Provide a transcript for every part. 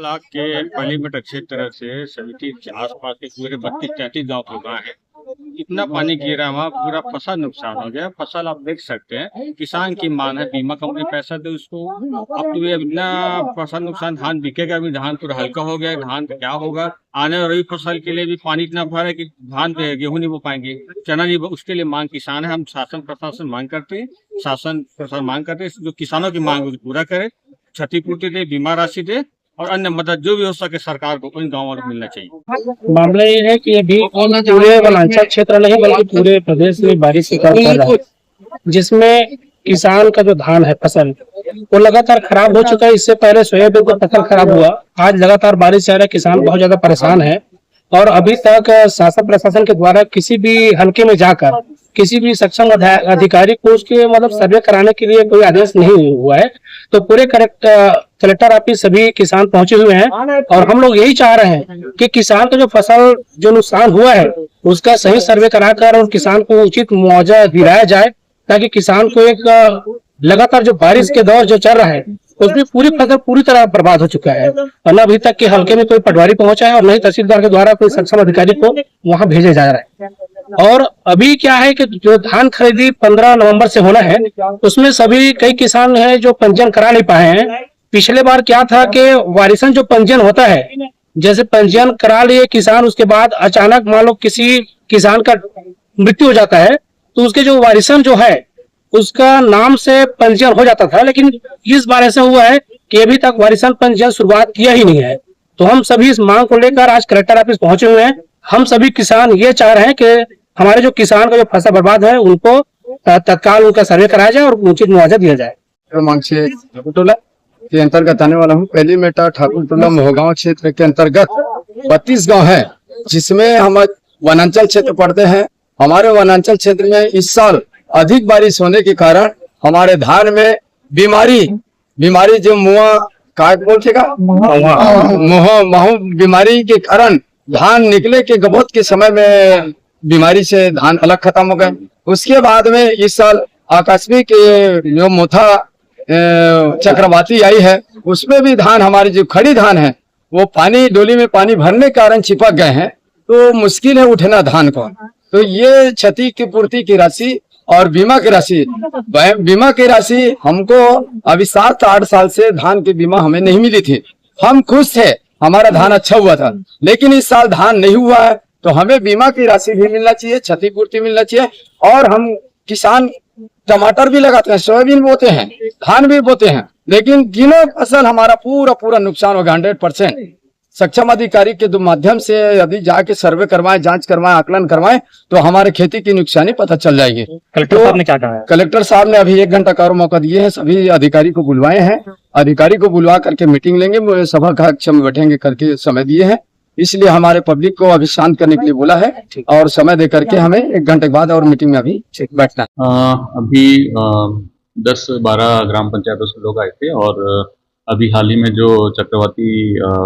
Block के पलीमठ क्षेत्र से समिति के आसपास के पूरे 32-33 गांव को गाँव है। इतना पानी गिरा वहाँ पूरा फसल नुकसान हो गया। फसल आप देख सकते हैं, किसान की मांग है बीमा कंपनी पैसा दे उसको। अब तो ये इतना फसल नुकसान, धान बिकेगा भी, धान पूरा हल्का हो गया, धान का क्या होगा। आने वाली रबी फसल के लिए भी पानी इतना भरा है कि धान पे गेहूं नहीं बो पाएंगे, चना नहीं, उसके लिए मांग किसान है। हम शासन प्रशासन मांग करते हैं, शासन प्रशासन मांग करते हैं जो किसानों की मांग पूरा करे, क्षतिपूर्ति दे, बीमा राशि दे और अन्य मदद जो भी हो सके सरकार को इन गाँवों में मिलना चाहिए। मामला ये है कि अभी पूरे वनांचल क्षेत्र नहीं बल्कि पूरे प्रदेश में बारिश का दौर चल रहा है, जिसमें किसान का जो धान है फसल वो लगातार खराब हो चुका है। इससे पहले सोयाबीन का फसल खराब हुआ, आज लगातार बारिश आ रहा है, किसान बहुत ज्यादा परेशान है। और अभी तक शासन प्रशासन के द्वारा किसी भी हल्के में जाकर किसी भी सक्षम अधिकारी को उसके मतलब सर्वे कराने के लिए कोई आदेश नहीं हुआ है। तो पूरे कलेक्टर ऑफिस सभी किसान पहुंचे हुए हैं और हम लोग यही चाह रहे हैं कि किसान का जो फसल जो नुकसान हुआ है उसका सही सर्वे कराकर और किसान को उचित मुआवजा दिलाया जाए, ताकि किसान को एक लगातार जो बारिश के दौर जो चल रहा है उसमें पूरी फसल पूरी तरह बर्बाद हो चुका है और न अभी तक के हल्के में कोई पटवारी पहुंचा है और न ही तहसीलदार के द्वारा कोई सक्षम अधिकारी को वहां भेजा जा रहा है। और अभी क्या है कि जो धान खरीदी 15 नवंबर से होना है उसमें सभी कई किसान हैं जो पंजीयन करा नहीं पाए हैं। पिछले बार क्या था कि वारिसन जो पंजीयन होता है, जैसे पंजीयन करा लिए किसान, उसके बाद अचानक मान लो किसी किसान का मृत्यु हो जाता है तो उसके जो वारिसन जो है उसका नाम से पंजीयन हो जाता था, लेकिन इस बार ऐसा हुआ है कि अभी तक वारिसन पंजीयन शुरुआत किया ही नहीं है। तो हम सभी इस मांग को लेकर आज कलेक्टर ऑफिस पहुंचे हुए हैं। हम सभी किसान ये चाह रहे हैं कि हमारे जो किसान का जो फसल बर्बाद है उनको तत्काल उनका सर्वे कराया जाए और उचित मुआवजा दिया जाए। के अंतर्गत आने वाला हूँ। पहली मेटा ठाकुर टोला मोहगांव क्षेत्र के अंतर्गत 32 गांव है, जिसमें हम वनांचल क्षेत्र पड़ते हैं। हमारे वनांचल क्षेत्र में इस साल अधिक बारिश होने के कारण हमारे धान में बीमारी जो मुआ काट बोलतेगा महू बीमारी के कारण धान निकले के गबोत के समय में बीमारी से धान अलग खत्म हो गए। उसके बाद में इस साल आकस्मिक जो मोथा चक्रवाती आई है उसमें भी धान, हमारी जो खड़ी धान है वो पानी डोली में पानी भरने के कारण चिपक गए हैं, तो मुश्किल है उठना धान को। तो ये क्षति की पूर्ति की राशि और बीमा की राशि हमको अभी 7-8 साल से धान की बीमा हमें नहीं मिली थी। हम खुश थे, हमारा धान अच्छा हुआ था, लेकिन इस साल धान नहीं हुआ है तो हमें बीमा की राशि भी मिलना चाहिए, क्षतिपूर्ति मिलना चाहिए। और हम किसान टमाटर भी लगाते हैं, सोयाबीन बोते हैं, धान भी बोते हैं, लेकिन तीनों फसल हमारा पूरा नुकसान हो गया 100%। सक्षम अधिकारी के माध्यम से यदि जाके सर्वे करवाएं, जांच करवाएं, आकलन करवाएं तो हमारे खेती की नुकसानी पता चल जाएगी। कलेक्टर साहब ने क्या कहा है? कलेक्टर साहब ने अभी 1 घंटा का और मौका दिए हैं, सभी अधिकारी को बुलवाए हैं। अधिकारी को बुलवा करके मीटिंग लेंगे, सभा कक्ष में बैठेंगे करके समय दिए हैं। इसलिए हमारे पब्लिक को अभी शांत करने के लिए बोला है और समय दे करके हमें 1 घंटे के बाद और मीटिंग में अभी बैठना। अभी 10-12 ग्राम पंचायतों से लोग आए थे और अभी हाल ही में जो चक्रवाती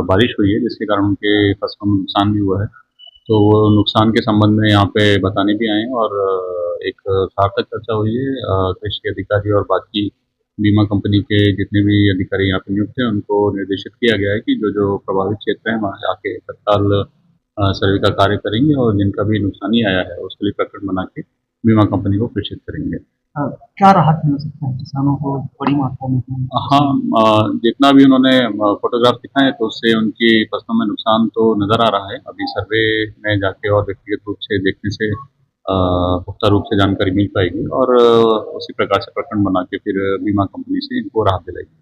बारिश हुई है जिसके कारण उनके फसलों में नुकसान भी हुआ है, तो वो नुकसान के संबंध में यहाँ पे बताने भी आए हैं और एक सार्थक चर्चा हुई है। कृषि अधिकारी और बाकी बीमा कंपनी के जितने भी अधिकारी यहाँ पे नियुक्त हैं उनको निर्देशित किया गया है कि जो प्रभावित क्षेत्र है वहाँ जाके तत्काल सर्वे का कार्य करेंगे और जिनका भी नुकसानी आया है उसके लिए प्रकरण बना के बीमा कंपनी को प्रेषित करेंगे। क्या राहत मिल सकता है किसानों को बड़ी मात्रा में? हाँ, जितना भी उन्होंने फोटोग्राफ दिखाए तो उससे उनकी फसलों में नुकसान तो नज़र आ रहा है। अभी सर्वे में जाके और व्यक्तिगत रूप से देखने से पुख्ता रूप से जानकारी मिल पाएगी और उसी प्रकार से प्रकरण बना के फिर बीमा कंपनी से इनको राहत दिलाएगी।